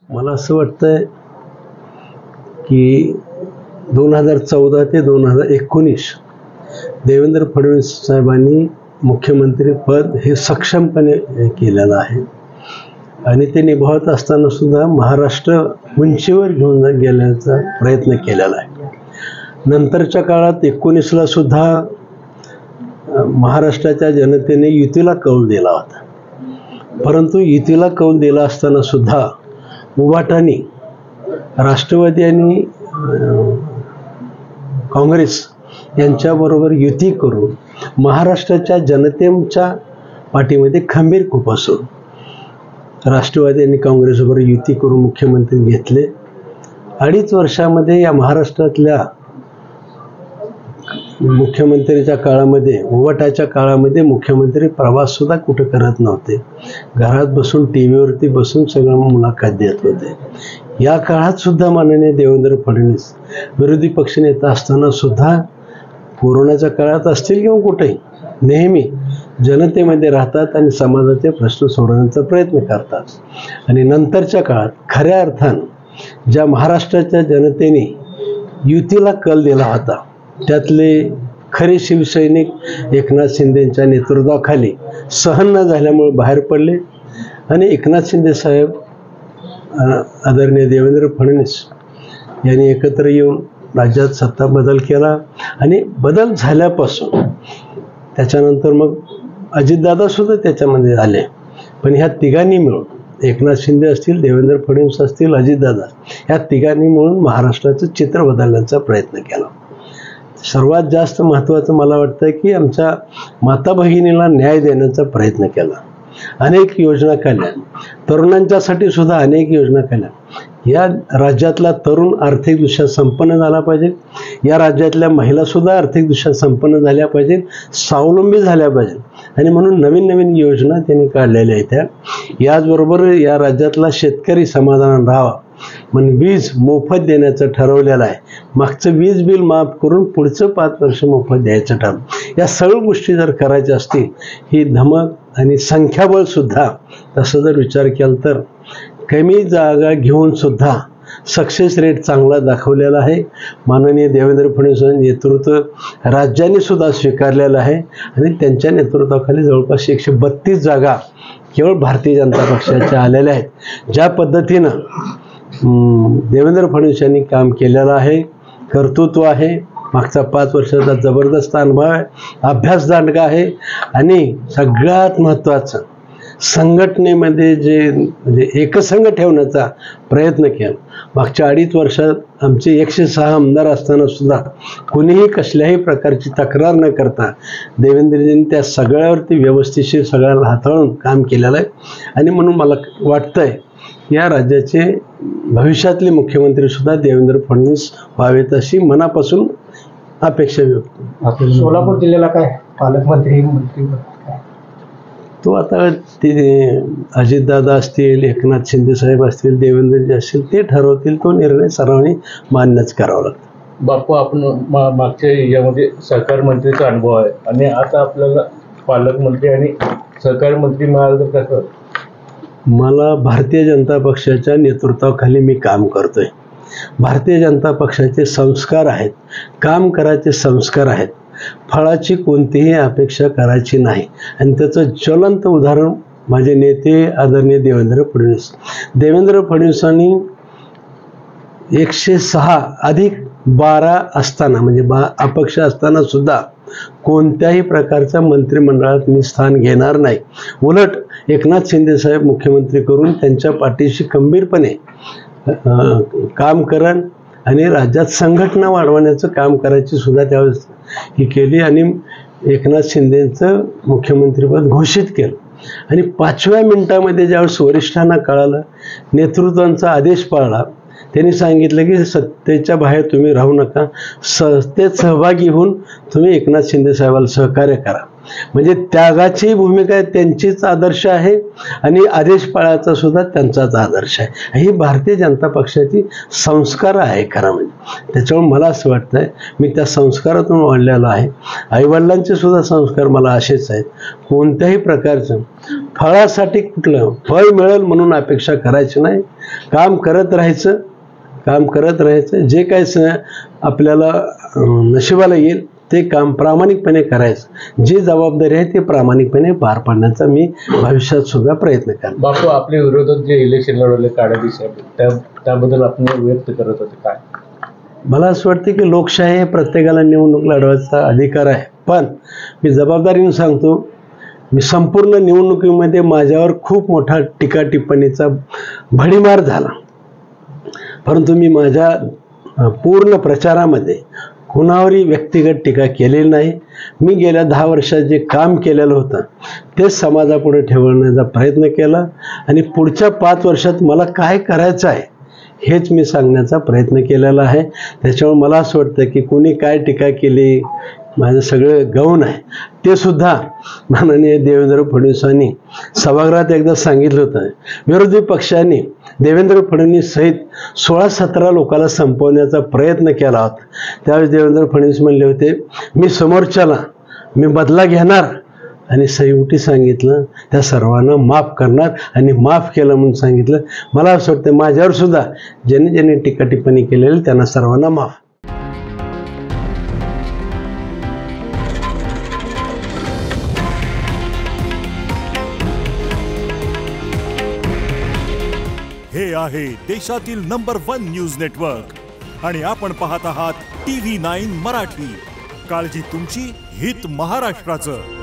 मला असं वाटतंय की 2014 ते 2019 देवेंद्र फडणवीस साहेबांनी मुख्यमंत्री पद हे सक्षमपणे केलेलं आहे आणि ते निभावत असताना सुद्धा महाराष्ट्र उंचीवर घेऊन गेल्याचा प्रयत्न केलेला आहे. नंतरच्या काळात 19ला सुद्धा महाराष्ट्राच्या जनतेने युतीला कौल दिला होता, परंतु युतीला कौल दिला असताना सुद्धा उभाटाने राष्ट्रवादी आणि काँग्रेस यांच्याबरोबर युती करून महाराष्ट्राच्या जनतेच्या पाठीमध्ये खंबीर खुपसून राष्ट्रवादी आणि काँग्रेसबरोबर युती करून मुख्यमंत्री घेतले. 2.5 वर्षामध्ये या महाराष्ट्रातल्या मुख्यमंत्रीच्या काळामध्ये, उभाटाच्या काळामध्ये मुख्यमंत्री प्रवाससुद्धा कुठं करत नव्हते. घरात बसून टीव्हीवरती बसून सगळं मुलाखत देत होते. या काळात सुद्धा माननीय देवेंद्र फडणवीस विरोधी पक्षनेता असताना सुद्धा कोरोनाच्या काळात असतील किंवा कुठेही नेहमी जनतेमध्ये राहतात आणि समाजाचे प्रश्न सोडवण्याचा प्रयत्न करतात. आणि नंतरच्या काळात खऱ्या अर्थानं ज्या महाराष्ट्राच्या जनतेने युतीला कल दिला होता त्यातले खरे शिवसैनिक एकनाथ शिंदेंच्या नेतृत्वाखाली सहन न झाल्यामुळे बाहेर पडले आणि एकनाथ शिंदे साहेब, आदरणीय देवेंद्र फडणवीस यांनी एकत्र येऊन राज्यात सत्ता बदल केला आणि बदल झाल्यापासून त्याच्यानंतर मग अजितदादा सुद्धा त्याच्यामध्ये आले. पण ह्या तिघांनी मिळून, एकनाथ शिंदे असतील, देवेंद्र फडणवीस असतील, अजितदादा, ह्या तिघांनी मिळून महाराष्ट्राचं चित्र बदलण्याचा प्रयत्न केला. सर्वात जास्त महत्त्वाचं मला वाटतं की आमच्या माता भगिनीला न्याय देण्याचा प्रयत्न केला. अनेक योजना केल्या, तरुणांच्यासाठी सुद्धा अनेक योजना केल्या. या राज्यातला तरुण आर्थिकदृष्ट्या संपन्न झाला पाहिजे, या राज्यातल्या महिलासुद्धा आर्थिकदृष्ट्या संपन्न झाल्या पाहिजेत, स्वावलंबी झाल्या पाहिजेत आणि म्हणून नवीन नवीन योजना त्यांनी काढलेल्या आहेत. याचबरोबर या राज्यातला शेतकरी समाधान राहावा म्हणून वीज मोफत देण्याचं ठरवलेलं आहे. मागचं वीज बिल माफ करून पुढचं 5 वर्ष मोफत द्यायचं ठरवलं. या सगळ्या गोष्टी जर करायच्या असतील, ही धमक आणि संख्याबळसुद्धा तसं जर विचार केला तर कमी जागा घेऊन सुद्धा सक्सेस रेट चांगला दाखवलेला आहे. माननीय देवेंद्र फडणवीस नेतृत्व राज्याने सुद्धा स्वीकारलेलं आहे आणि त्यांच्या नेतृत्वाखाली जवळपास 132 जागा केवळ भारतीय जनता पक्षाच्या आलेल्या आहेत. ज्या पद्धतीनं देवेंद्र फडणवीस यांनी काम केलेलं आहे, कर्तृत्व आहे, मागचा 5 वर्षाचा जबरदस्त अनुभव आहे, अभ्यास दांडगा आहे आणि सगळ्यात महत्त्वाचं संघटनेमध्ये जे म्हणजे एकसंघ ठेवण्याचा प्रयत्न केला. मागच्या 2.5 वर्षात आमचे 106 आमदार असताना सुद्धा कुणीही कसल्याही प्रकारची तक्रार न करता देवेंद्रजींनी त्या सगळ्यावरती व्यवस्थितशीर सगळ्याला हाताळून काम केलेलं आहे. आणि म्हणून मला वाटतंय या राज्याचे भविष्यातले मुख्यमंत्री सुद्धा देवेंद्र फडणवीस व्हावेत अशी मनापासून अपेक्षा व्यक्त. सोलापूर जिल्ह्याला काय पालकमंत्री मंत्री तो आता ते अजितदादा असतील, एकनाथ शिंदे साहेब असतील, देवेंद्रजी असतील, ते ठरवतील. तो निर्णय सर्वांनी मान्यच करावा लागतो. बापू, आपण मागच्या यामध्ये सहकार मंत्रीचा अनुभव आहे आणि आता आपल्याला पालकमंत्री आणि सहकार मंत्री मिळालं तर कसं? मला भारतीय जनता पक्षाच्या नेतृत्वाखाली मी काम करतोय. भारतीय जनता पक्षाचे संस्कार आहेत, काम करायचे संस्कार आहेत, फळाची कोणतीही अपेक्षा करायची नाही. आणि त्याचं ज्वलंत उदाहरण माझे नेते आदरणीय देवेंद्र फडणवीस. देवेंद्र फडणवीसांनी 106 अधिक 12 असताना म्हणजे अपक्ष असताना सुद्धा कोणत्याही प्रकारच्या मंत्रिमंडळात मी स्थान घेणार नाही. उलट एकनाथ शिंदे साहेब मुख्यमंत्री करून त्यांच्या पाठीशी खंबीरपणे काम करण आणि राज्यात संघटना वाढवण्याचं काम करायची सुद्धा त्यावेळेस ही केली आणि एकनाथ शिंदेंचं मुख्यमंत्रीपद घोषित केलं. आणि 5व्या मिनिटामध्ये ज्यावेळेस वरिष्ठांना कळालं, नेतृत्वांचा आदेश पाळला, त्यांनी सांगितलं की सत्तेच्या बाहेर तुम्ही राहू नका, सत्तेत सहभागी होऊन तुम्ही एकनाथ शिंदे साहेबाला सहकार्य करा. म्हणजे त्यागाची भूमिका त्यांचीच आदर्श आहे आणि आदेश पाळायचा सुद्धा त्यांचाच आदर्श आहे. ही भारतीय जनता पक्षाची संस्कार आहे खरं म्हणजे. त्याच्यामुळे मला असं वाटतं मी त्या संस्कारातून वाढलेलो आहे. आईवडिलांचे सुद्धा संस्कार मला असेच आहेत. कोणत्याही प्रकारचं फळासाठी कुठलं फळ मिळेल म्हणून अपेक्षा करायची नाही. काम करत राहायचं जे काय आपल्याला नशिबाला येईल ते काम प्रामाणिकपणे करायचं. जी जबाबदारी आहे ते प्रामाणिकपणे पार पाडण्याचा मी भविष्यात सुद्धा प्रयत्न करतो. बापू, आपल्या विरोधात जे इलेक्शन लढवले काळाजी साहेब, त्याबद्दल आपण व्यक्त करत होते काय? मला असं वाटतं की लोकशाही प्रत्येकाला निवडणूक लढवायचा अधिकार आहे. पण मी जबाबदारीने सांगतो, मी संपूर्ण निवडणुकीमध्ये माझ्यावर खूप मोठा टीका टिप्पणीचा भडीमार झाला, परंतु मी माझ्या पूर्ण प्रचारामध्ये कुणावरही व्यक्तिगत टीका केलेली नाही. मी गेल्या 10 वर्षात जे काम केलेलं होतं तेच समाजापुढे ठेवण्याचा प्रयत्न केला आणि पुढच्या 5 वर्षात मला काय करायचं आहे हेच मी सांगण्याचा प्रयत्न केलेला आहे. त्याच्यामुळे मला असं वाटतं की कोणी काय टीका केली, माझं सगळं गौण आहे. ते सुद्धा माननीय देवेंद्र फडणवीसांनी सभागृहात एकदा सांगितलं होतं, विरोधी पक्षांनी देवेंद्र फडणवीस सहित 16-17 लोकांना संपवण्याचा प्रयत्न केला होता. त्यावेळेस देवेंद्र फडणवीस म्हणले होते, मी समोरच्याला मी बदला घेणार आणि सहीउटी सांगितलं, त्या सर्वांना माफ करणार आणि माफ केलं म्हणून सांगितलं. मला असं वाटतं माझ्यावर सुद्धा ज्यांनी टीका टिप्पणी केलेली त्यांना सर्वांना माफ. हे आहे देशातील नंबर 1 न्यूज नेटवर्क आणि आपण पाहत आहात TV9 मराठी. काळजी तुमची, हित महाराष्ट्राचं.